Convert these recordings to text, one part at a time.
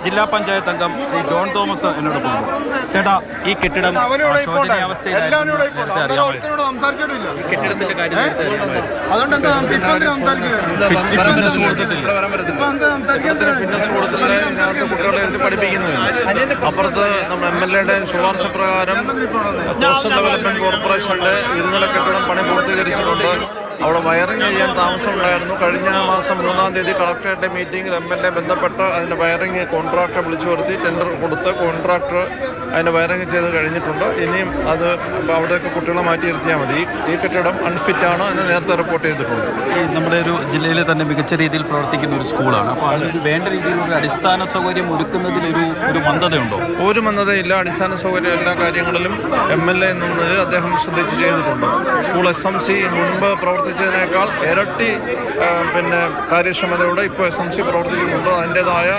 ജില്ലാ പഞ്ചായത്ത് അംഗം Shri John Thomas എന്നോടൊപ്പം ചേട്ടാ, ഈ കെട്ടിടം ശോചനീയാവസ്ഥയിലായിരുന്നു. നേരത്തെ അറിയാമോ കെട്ടിടത്തിന്റെ കാര്യം? അപ്പുറത്ത് നമ്മുടെ MLA ശുപാർശ പ്രകാരം കോസ്റ്റൽ ഡെവലപ്മെന്റ് കോർപ്പറേഷന്റെ ഇരുനില കെട്ടിടം പണി പൂർത്തീകരിച്ചിട്ടുണ്ട്. അവിടെ വയറിംഗ് ചെയ്യാൻ താമസമുണ്ടായിരുന്നു. കഴിഞ്ഞ മാസം 3-ാം തീയതി കളക്ടറേറ്റ് മീറ്റിംഗിൽ MLA ബന്ധപ്പെട്ട് അതിൻ്റെ വയറിംഗ് കോൺട്രാക്ടറെ വിളിച്ചു വരുത്തി ടെൻഡർ കൊടുത്ത് കോൺട്രാക്ടർ അതിൻ്റെ വയറിംഗ് ചെയ്ത് കഴിഞ്ഞിട്ടുണ്ട്. ഇനിയും അത് അവിടെയൊക്കെ കുട്ടികളെ മാറ്റിയിരുത്തിയാൽ മതി. ഈ കെട്ടിടം അൺഫിറ്റാണ് എന്ന് നേരത്തെ റിപ്പോർട്ട് ചെയ്തിട്ടുണ്ട്. നമ്മുടെ ഒരു ജില്ലയിൽ തന്നെ മികച്ച രീതിയിൽ പ്രവർത്തിക്കുന്ന ഒരു സ്കൂളാണ്. അപ്പോൾ അതിനൊരു വേണ്ട രീതിയിലുള്ള അടിസ്ഥാന സൗകര്യം ഒരുക്കുന്നതിലൊരു മന്ദതയുണ്ടോ? ഒരു മന്ദതയില്ല. അടിസ്ഥാന സൗകര്യം എല്ലാ കാര്യങ്ങളിലും MLA എന്നതിൽ അദ്ദേഹം ശ്രദ്ധിച്ച് ചെയ്തിട്ടുണ്ട്. സ്കൂൾ SMC മുൻപ് പ്രവർത്തിച്ചതിനേക്കാൾ ഇരട്ടി കാര്യക്ഷമതയോടെ ഇപ്പോൾ SMC പ്രവർത്തിക്കുന്നുണ്ട്. അതിൻ്റെതായ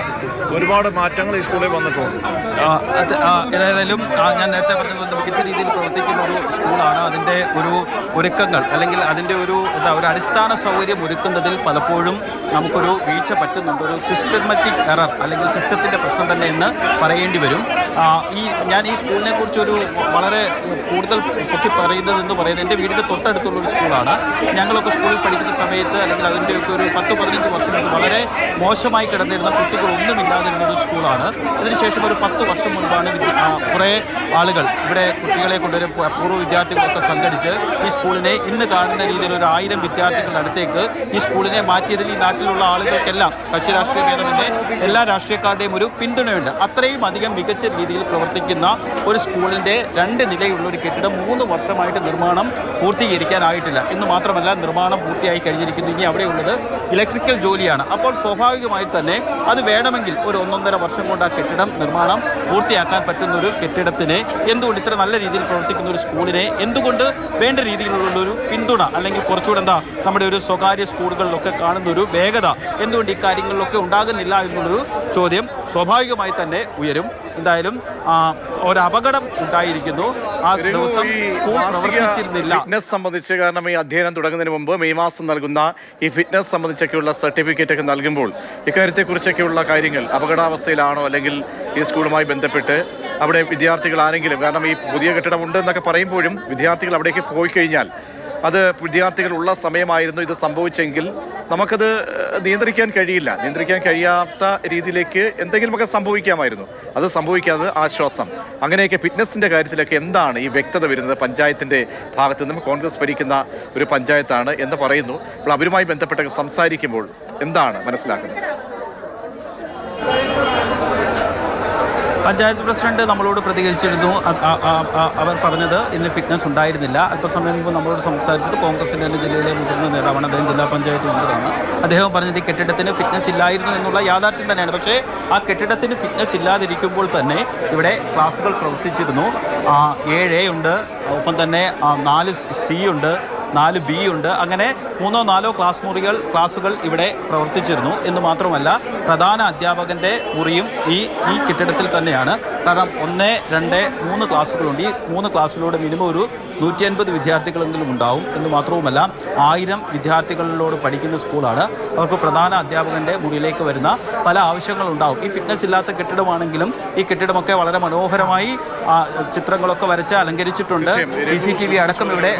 ഒരുപാട് മാറ്റങ്ങൾ ഈ സ്കൂളിൽ വന്നിട്ടുണ്ട്. ഏതായാലും ഞാൻ നേരത്തെ പറഞ്ഞത് മികച്ച രീതിയിൽ പ്രവർത്തിക്കുന്ന ഒരു സ്കൂളാണ്. അതിൻ്റെ ഒരു ഒരുക്കങ്ങൾ അല്ലെങ്കിൽ അതിൻ്റെ ഒരു അടിസ്ഥാന സൗകര്യം ഒരുക്കുന്നതിൽ പലപ്പോഴും നമുക്കൊരു വീഴ്ച പറ്റുന്നുണ്ട്. ഒരു സിസ്റ്റമാറ്റിക് എറർ അല്ലെങ്കിൽ സിസ്റ്റത്തിൻ്റെ പ്രശ്നം തന്നെ എന്ന് പറയേണ്ടി വരും. ഞാൻ ഈ സ്കൂളിനെ കുറിച്ചൊരു വളരെ കൂടുതൽ പൊക്കി പറയുന്നതെന്ന് പറയുന്നത് എൻ്റെ വീടിൻ്റെ തൊട്ടടുത്തുള്ളൊരു സ്കൂളാണ്. ഞങ്ങളൊക്കെ സ്കൂളിൽ പഠിക്കുന്ന സമയത്ത് അല്ലെങ്കിൽ അതിൻ്റെയൊക്കെ ഒരു 10-15 വർഷം മുമ്പ് വളരെ മോശമായി കിടന്നിരുന്ന കുട്ടികളൊന്നുമില്ലാതിരുന്നൊരു സ്കൂളാണ്. അതിനുശേഷം ഒരു 10 വർഷം മുൻപാണ് കുറേ ആളുകൾ ഇവിടെ കുട്ടികളെ കൊണ്ടുവരും പൂർവ്വ വിദ്യാർത്ഥികളൊക്കെ സംഘടിച്ച് ഈ സ്കൂളിനെ ഇന്ന് കാണുന്ന രീതിയിൽ ഒരു 1000 വിദ്യാർത്ഥികളുടെ അടുത്തേക്ക് ഈ സ്കൂളിനെ മാറ്റിയതിൽ ഈ നാട്ടിലുള്ള ആളുകൾക്കെല്ലാം കക്ഷി രാഷ്ട്രീയ ഭേദമന്യേ എല്ലാ രാഷ്ട്രീയക്കാരുടെയും ഒരു പിന്തുണയുണ്ട്. അത്രയും അധികം മികച്ച രീതിയിൽ പ്രവർത്തിക്കുന്ന ഒരു സ്കൂളിൻ്റെ 2 നിലയുള്ള ഒരു കെട്ടിടം 3 വർഷമായിട്ട് നിർമ്മാണം പൂർത്തീകരിക്കാനായിട്ടില്ല. എന്ന് മാത്രമല്ല, നിർമ്മാണം പൂർത്തിയായി കഴിഞ്ഞിരിക്കുന്നു. ഇനി അവിടെയുള്ളത് ഇലക്ട്രിക്കൽ ജോലിയാണ്. അപ്പോൾ സ്വാഭാവികമായി തന്നെ അത് വേണമെങ്കിൽ ഒരു 1-1.5 വർഷം കൊണ്ട് ആ കെട്ടിടം നിർമ്മാണം പൂർത്തിയാക്കാൻ പറ്റുന്ന ഒരു കെട്ടിടത്തിന് എന്തുകൊണ്ട് ഇത്ര നല്ല രീതിയിൽ പ്രവർത്തിക്കുന്ന ഒരു സ്കൂളിനെ എന്തുകൊണ്ട് വേണ്ട രീതിയിലുള്ളൊരു പിന്തുണ അല്ലെങ്കിൽ കുറച്ചുകൂടെ നമ്മുടെ ഒരു സ്വകാര്യ സ്കൂളുകളിലൊക്കെ കാണുന്ന ഒരു വേഗത എന്തുകൊണ്ട് ഈ കാര്യങ്ങളിലൊക്കെ ഉണ്ടാകുന്നില്ല എന്നുള്ളൊരു ചോദ്യം സ്വാഭാവികമായി തന്നെ ഉയരും. എന്തായാലും ഒരു അപകടം ഉണ്ടായിരിക്കുന്നു. ആ ദിവസം സ്കൂൾ പ്രവർത്തിച്ചിരുന്നില്ല. ഫിറ്റ്നസ് സംബന്ധിച്ച്, കാരണം ഈ അധ്യയനം തുടങ്ങുന്നതിന് മുമ്പ് മെയ് മാസം നൽകുന്ന ഈ ഫിറ്റ്നസ് സംബന്ധിച്ചൊക്കെയുള്ള സർട്ടിഫിക്കറ്റ് ഒക്കെ നൽകുമ്പോൾ ഇക്കാര്യത്തെക്കുറിച്ചൊക്കെയുള്ള കാര്യങ്ങൾ അപകടാവസ്ഥയിലാണോ അല്ലെങ്കിൽ ഈ സ്കൂളുമായി ബന്ധപ്പെട്ട് അവിടെ വിദ്യാർത്ഥികൾ ആരെങ്കിലും, കാരണം ഈ പുതിയ കെട്ടിടമുണ്ട് എന്നൊക്കെ പറയുമ്പോഴും വിദ്യാർത്ഥികൾ അവിടേക്ക് പോയി കഴിഞ്ഞാൽ അത് വിദ്യാർത്ഥികൾ ഉള്ള സമയമായിരുന്നു ഇത് സംഭവിച്ചെങ്കിൽ നമുക്കത് നിയന്ത്രിക്കാൻ കഴിയാത്ത രീതിയിലേക്ക് എന്തെങ്കിലുമൊക്കെ സംഭവിക്കാമായിരുന്നു. അത് സംഭവിക്കാതെ ആശ്വാസം. അങ്ങനെയൊക്കെ ഫിറ്റ്നസിൻ്റെ കാര്യത്തിലൊക്കെ എന്താണ് ഈ വ്യക്തത വരുന്നത് പഞ്ചായത്തിൻ്റെ ഭാഗത്ത് നിന്നും? കോൺഗ്രസ് ഭരിക്കുന്ന ഒരു പഞ്ചായത്താണ് എന്ന് പറയുന്നു. അപ്പോൾ അവരുമായി ബന്ധപ്പെട്ടൊക്കെ സംസാരിക്കുമ്പോൾ എന്താണ് മനസ്സിലാക്കുന്നത്? പഞ്ചായത്ത് പ്രസിഡന്റ് നമ്മളോട് പ്രതികരിച്ചിരുന്നു. അവർ പറഞ്ഞത് ഇന്ന് ഫിറ്റ്നസ് ഉണ്ടായിരുന്നില്ല. അല്പസമയം മുമ്പ് നമ്മളോട് സംസാരിച്ചത് കോൺഗ്രസിൻ്റെ തന്നെ ജില്ലയിലെ മുതിർന്ന നേതാവാണ്, അദ്ദേഹം ജില്ലാ പഞ്ചായത്ത് മെമ്പറാണ്. അദ്ദേഹം പറഞ്ഞത് ഈ കെട്ടിടത്തിന് ഫിറ്റ്നസ് ഇല്ലായിരുന്നു എന്നുള്ള യാഥാർത്ഥ്യം തന്നെയാണ്. പക്ഷേ ആ കെട്ടിടത്തിന് ഫിറ്റ്നസ് ഇല്ലാതിരിക്കുമ്പോൾ തന്നെ ഇവിടെ ക്ലാസ്സുകൾ പ്രവർത്തിച്ചിരുന്നു. 7A ഉണ്ട്, ഒപ്പം തന്നെ 4C ഉണ്ട്, 4B ഉണ്ട്. അങ്ങനെ 3-4 ക്ലാസ്സുകൾ ഇവിടെ പ്രവർത്തിച്ചിരുന്നു. എന്ന് മാത്രമല്ല, പ്രധാന അധ്യാപകൻ്റെ മുറിയും ഈ കെട്ടിടത്തിൽ തന്നെയാണ്. കാരണം 1, 2, 3 ക്ലാസ്സുകളുണ്ട്. ഈ 3 ക്ലാസ്സിലൂടെ മിനിമം ഒരു 150 വിദ്യാർത്ഥികളെങ്കിലും ഉണ്ടാവും. എന്ന് മാത്രവുമല്ല, 1000 വിദ്യാർത്ഥികളിലോട് പഠിക്കുന്ന സ്കൂളാണ്. അവർക്ക് പ്രധാന അധ്യാപകൻ്റെ മുറിയിലേക്ക് വരുന്ന പല ആവശ്യങ്ങളുണ്ടാവും. ഈ ഫിറ്റ്നസ് ഇല്ലാത്ത കെട്ടിടമാണെങ്കിലും ഈ കെട്ടിടമൊക്കെ വളരെ മനോഹരമായി ചിത്രങ്ങളൊക്കെ വരച്ച് അലങ്കരിച്ചിട്ടുണ്ട്. CCTV അടക്കം ഇവിടെ